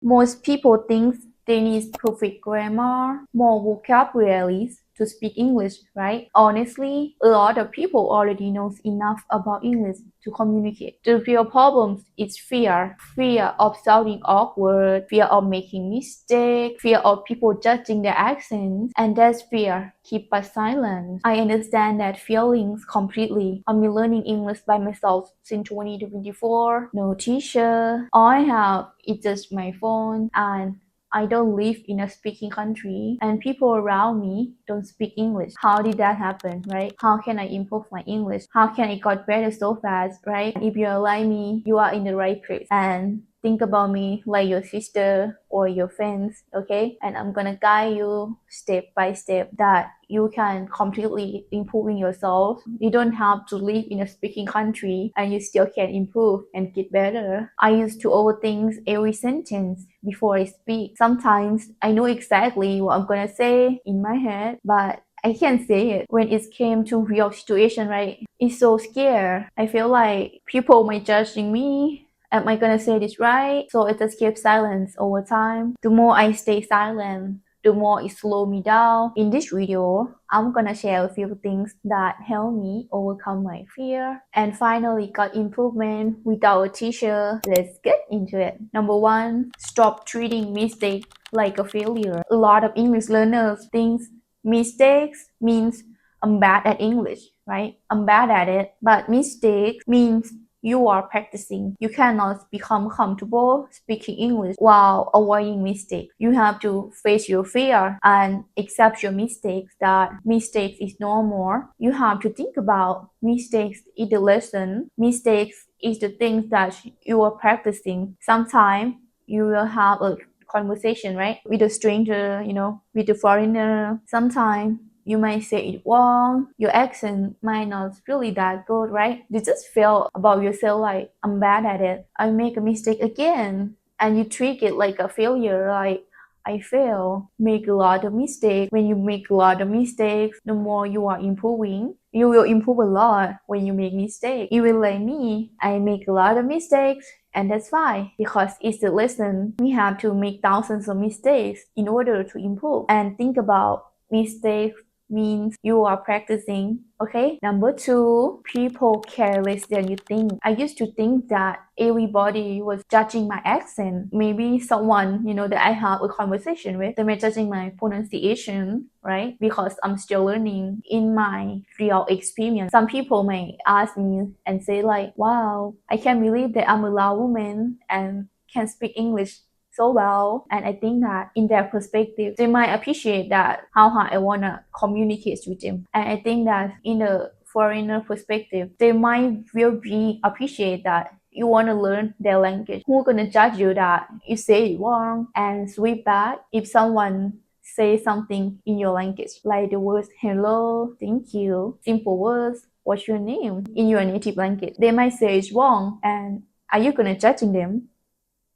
Most people think they need perfect grammar, more vocabularies to speak English, right? Honestly, a lot of people already knows enough about English to communicate. The real problem is fear. Fear of sounding awkward, fear of making mistakes, fear of people judging their accents, and that fear keep us silent. I understand that feelings completely. I've been learning English by myself since 2024. No teacher. All I have is just my phone, and I don't live in a speaking country and people around me don't speak English. How did that happen, right? How can I improve my English? How can I get better so fast, right? If you're like me, you are in the right place. And think about me like your sister or your friends, okay? And I'm gonna guide you step by step that you can completely improving yourself. You don't have to live in a speaking country and you still can improve and get better. I used to overthink every sentence before I speak. Sometimes I know exactly what I'm gonna say in my head, but I can't say it. When it came to real situation, right? It's so scared. I feel like people might judging me. Am I gonna say this right? So it just kept silence over time. The more I stay silent, the more it slow me down. In this video, I'm gonna share a few things that help me overcome my fear and finally got improvement without a teacher. Let's get into it. Number one, stop treating mistake like a failure. A lot of English learners think mistakes means I'm bad at English, right? I'm bad at it. But mistakes means you are practicing. You cannot become comfortable speaking English while avoiding mistakes. You have to face your fear and accept your mistakes, that mistakes is normal. You have to think about mistakes is the lesson. Mistakes is the things that you are practicing. Sometimes you will have a conversation, right? With a stranger, with a foreigner. Sometimes you might say it wrong. Your accent might not really that good, right? You just feel about yourself like I'm bad at it. I make a mistake again. And you treat it like a failure, like I fail, make a lot of mistakes. When you make a lot of mistakes, the more you are improving. You will improve a lot when you make mistakes. Even like me, I make a lot of mistakes. And that's fine because it's a lesson. We have to make thousands of mistakes in order to improve. And think about mistakes means you are practicing, okay? Number two, people care less than you think. I used to think that everybody was judging my accent. Maybe someone, that I have a conversation with, they may judging my pronunciation, right? Because I'm still learning in my real experience. Some people may ask me and say like, wow, I can't believe that I'm a loud woman and can speak English so well. And I think that in their perspective, they might appreciate that how hard I want to communicate with them. And I think that in the foreigner perspective, they might really appreciate that you want to learn their language. Who's going to judge you that you say it wrong and sweep back if someone say something in your language, like the words hello, thank you, simple words, what's your name in your native language. They might say it's wrong, and are you going to judging them?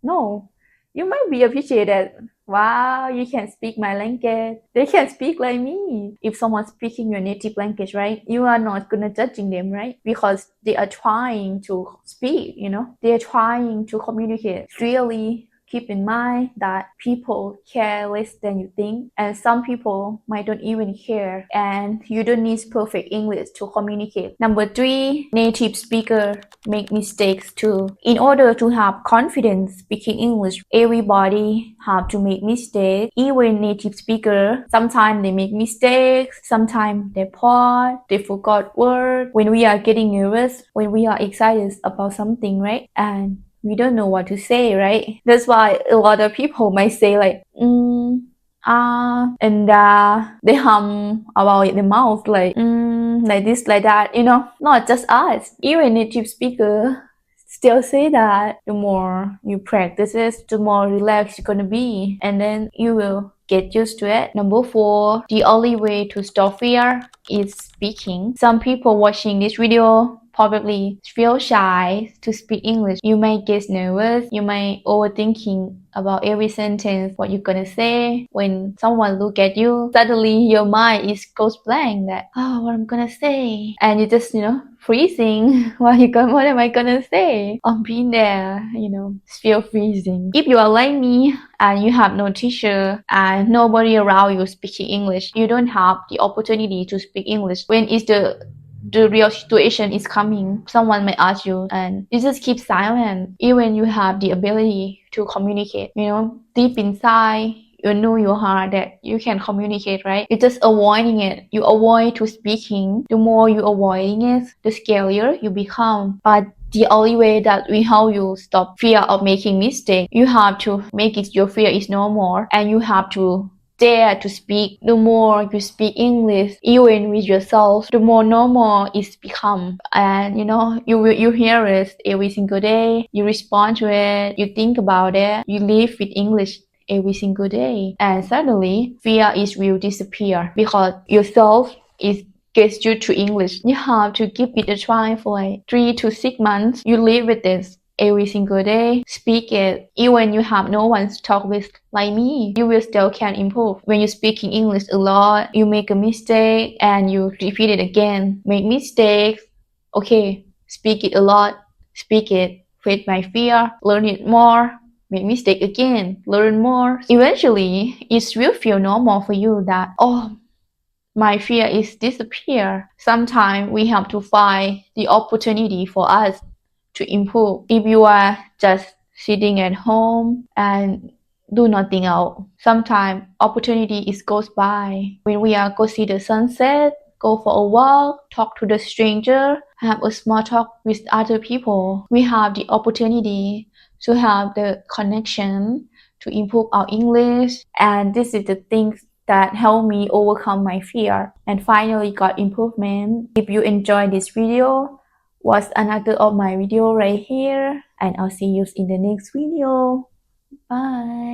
No, you might be appreciated. Wow, you can speak my language. They can speak like me. If someone's speaking your native language, right? You are not gonna judging them, right? Because they are trying to speak, They are trying to communicate. Really keep in mind that people care less than you think, and some people might don't even care, and you don't need perfect English to communicate. Number three, native speaker make mistakes too. In order to have confidence speaking English, everybody have to make mistakes. Even native speaker, sometimes they make mistakes, sometimes they pause, they forgot words. When we are getting nervous, when we are excited about something, right? And we don't know what to say, right? That's why a lot of people might say like, and they hum about the mouth like this, like that, Not just us, even native speaker still say that. The more you practice it, the more relaxed you're gonna be, and then you will get used to it. Number four, the only way to stop fear is speaking. Some people watching this video probably feel shy to speak English. You may get nervous, you may overthinking about every sentence, what you're gonna say. When someone look at you, suddenly your mind is goes blank that, oh, what I'm gonna say. And you just, freezing. What am I gonna say? I'm being there, feel freezing. If you are like me and you have no teacher and nobody around you speaking English, you don't have the opportunity to speak English. When is the real situation is coming, someone may ask you and you just keep silent even you have the ability to communicate. Deep inside you know your heart that you can communicate, right? You're just avoiding it. You avoid to speaking. The more you avoiding it, the scarier you become. But the only way that we help you stop fear of making mistake, you have to make it your fear is no more, and you have to dare to speak. The more you speak English, even with yourself, the more normal it's become. And you hear it every single day. You respond to it. You think about it. You live with English every single day, and suddenly fear will disappear because yourself is gets you to English. You have to give it a try for like 3 to 6 months. You live with this every single day, speak it. Even you have no one to talk with like me, you will still can improve. When you speaking English a lot, you make a mistake and you repeat it again. Make mistakes. Okay, speak it a lot. Speak it. Face my fear. Learn it more. Make mistake again. Learn more. Eventually, it will feel normal for you that, oh, my fear is disappear. Sometimes we have to find the opportunity for us to improve. If you are just sitting at home and do nothing else, sometimes opportunity is goes by. When we are go see the sunset, go for a walk, talk to the stranger, have a small talk with other people, we have the opportunity to have the connection to improve our English. And this is the things that helped me overcome my fear and finally got improvement. If you enjoyed this video, watch another of my video right here, and I'll see you in the next video. Bye.